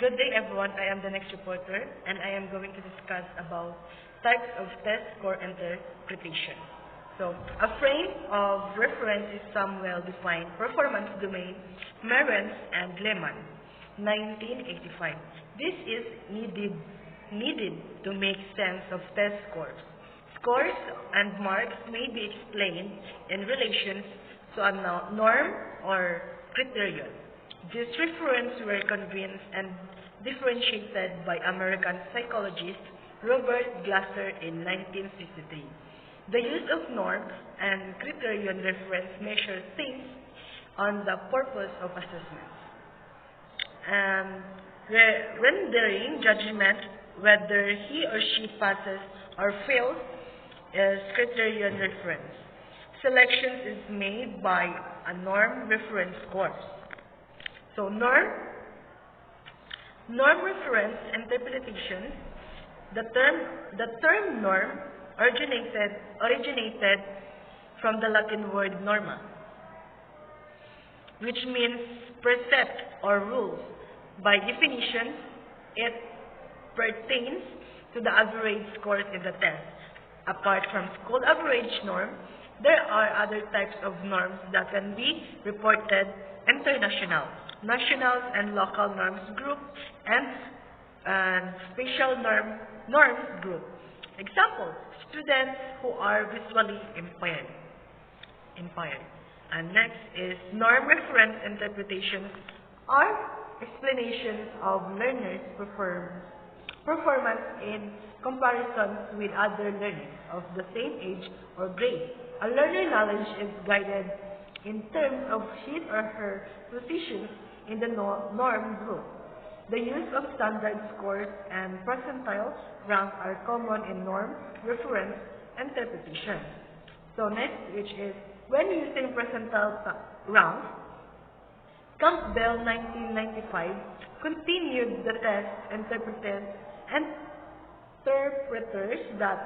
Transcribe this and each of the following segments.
Good day, everyone. I am the next reporter, and I am going to discuss about types of test score interpretation. So, a frame of reference is some well-defined performance domain, Merens and Lehman, 1985. This is needed to make sense of test scores. Scores and marks may be explained in relation to a norm or criterion. These references were convinced and differentiated by American psychologist Robert Glasser in 1963. The use of norm and criterion reference measure things on the purpose of assessment, and rendering judgment whether he or she passes or fails is criterion reference. Selection is made by a norm reference course. So norm reference interpretation. The term norm originated from the Latin word norma, which means precept or rule. By definition, it pertains to the average scores in the test. Apart from school average norm, there are other types of norms that can be reported international, national and local norms group, and spatial norms group. Example, students who are visually impaired. And next is norm reference interpretations are explanations of learners' performance in comparison with other learners of the same age or grade. A learner knowledge is guided in terms of his or her position in the norm group. The use of standard scores and percentile ranks are common in norm reference interpretation. So next, which is when using percentile ranks, Campbell 1995 continued the test interpreters that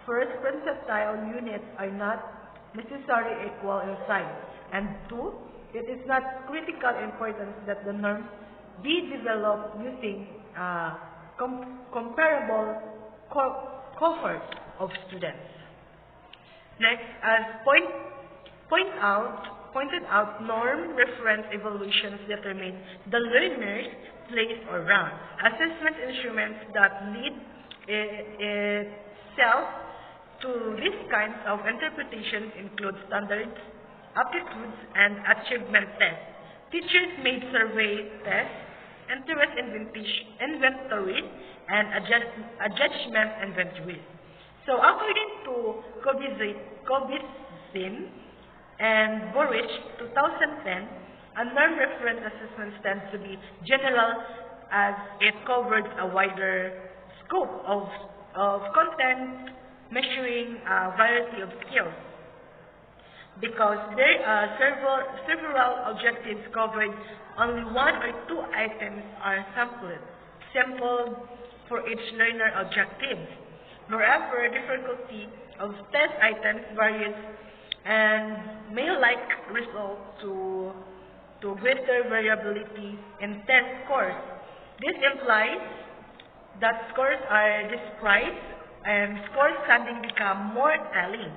first, percentile units are not necessarily equal in size, and two, it is not critical importance that the norms be developed using comparable cohorts of students. Next, as pointed out, norm reference evaluations determine the learner's place or rank. Assessment instruments that lead itself to these kinds of interpretations include standards, aptitudes, and achievement tests. Teachers made survey tests, interest inventories, and judgment inventories. So according to Kobizin and Boric 2010, a norm reference assessment tends to be general as it covers a wider scope of content, measuring a variety of skills. Because there are several objectives covered, only one or two items are sampled for each learner objective. Moreover, difficulty of test items varies and may result to greater variability in test scores. This implies that scores are dispersed and scores can become more telling.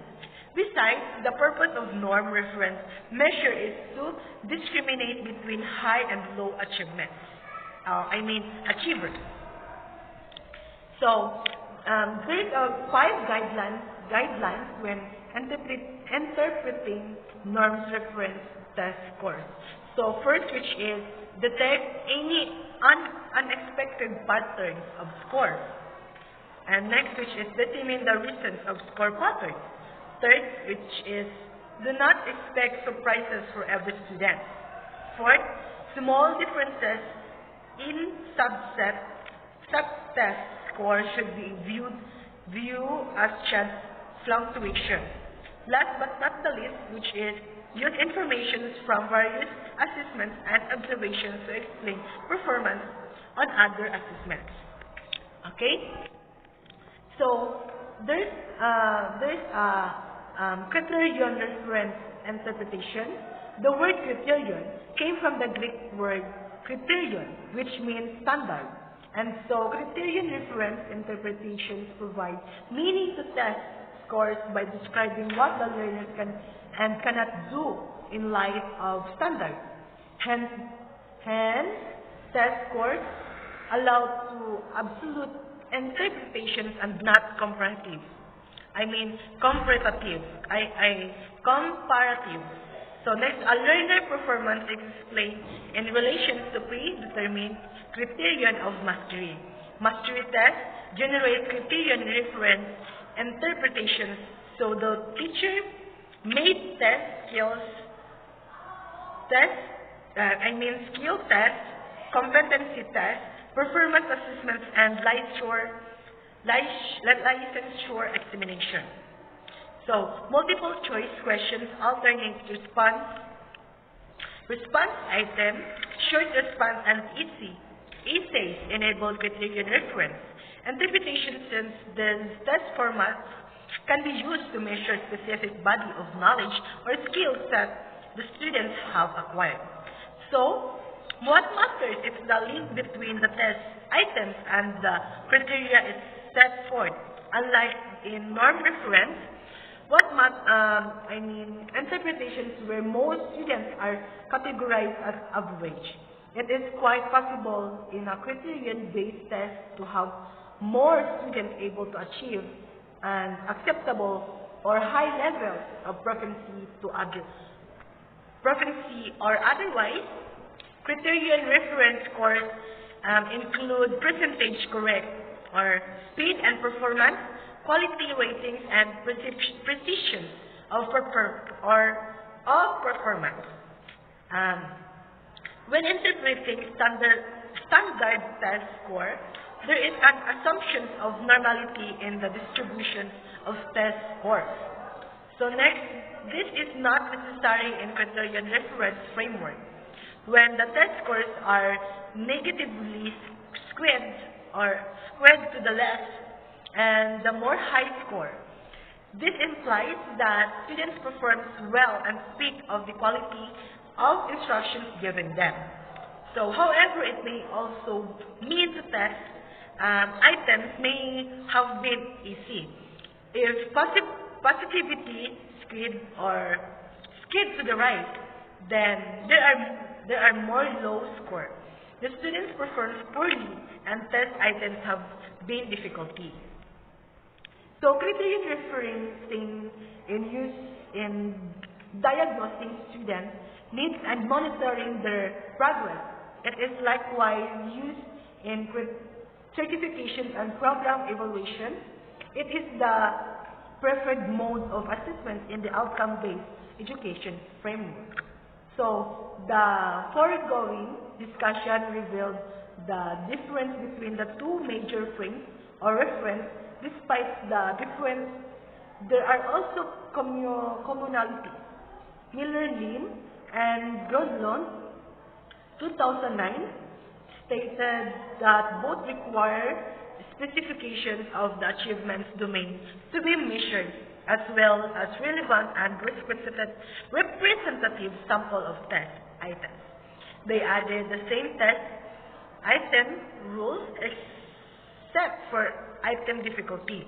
Besides, the purpose of norm reference measure is to discriminate between high and low achievements. Achievers. So, there are 5 guidelines when interpreting norms reference test scores. So, first, which is detect any unexpected patterns of scores. And next, which is determine the reasons of score patterns. Third, which is do not expect surprises for every student. Fourth, small differences in sub-test score should be viewed as chance fluctuation. Last but not the least, which is use information from various assessments and observations to explain performance on other assessments. Okay? So there's criterion reference interpretation. The word criterion came from the Greek word criterion, which means standard. And so criterion reference interpretations provide meaning to test scores by describing what the learner can and cannot do in light of standards. Hence, test scores allow to absolute interpretations and not comparative. I mean comparative. Comparative. So next, a learner performance is explained in relation to predetermined criterion of mastery. Mastery tests generate criterion reference interpretations. So the teacher made skill tests, competency tests, performance assessments, and licensure examination. So, multiple choice questions, alternate response item, short response, and essays enable criterion reference. Interpretation, since the test formats can be used to measure specific body of knowledge or skills that the students have acquired. So, what matters is the link between the test items and the criteria is set forth. Unlike in norm reference, interpretations where most students are categorized as average. It is quite possible in a criterion-based test to have more students able to achieve an acceptable or high level of proficiency or otherwise. Criterion reference scores include percentage correct or speed and performance, quality ratings, and precision of performance. When interpreting standard test score, there is an assumption of normality in the distribution of test scores. So next, this is not necessary in criterion reference framework. When the test scores are negatively skewed to the left and the more high score, this implies that students perform well and speak of the quality of instructions given them. So, however, it may also mean the test items may have been easy. If positivity skewed to the right, then there are more low score. The students perform poorly and test items have been difficulty. So criterion referencing in use in diagnosing students' needs and monitoring their progress. It is likewise used in certification and program evaluation. It is the preferred mode of assessment in the outcome-based education framework. So, the foregoing discussion revealed the difference between the two major frames or reference. Despite the difference, there are also commonalities. Miller-Lin and Grodlund, 2009, stated that both require specifications of the achievements domain to be measured, as well as relevant and representative sample of test items. They added the same test item rules except for item difficulty.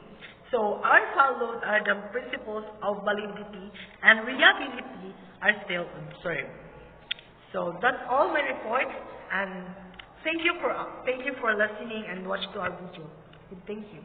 So our followed are the principles of validity and reliability are still observed. So that's all my report, and thank you for listening and watch to our video. Thank you.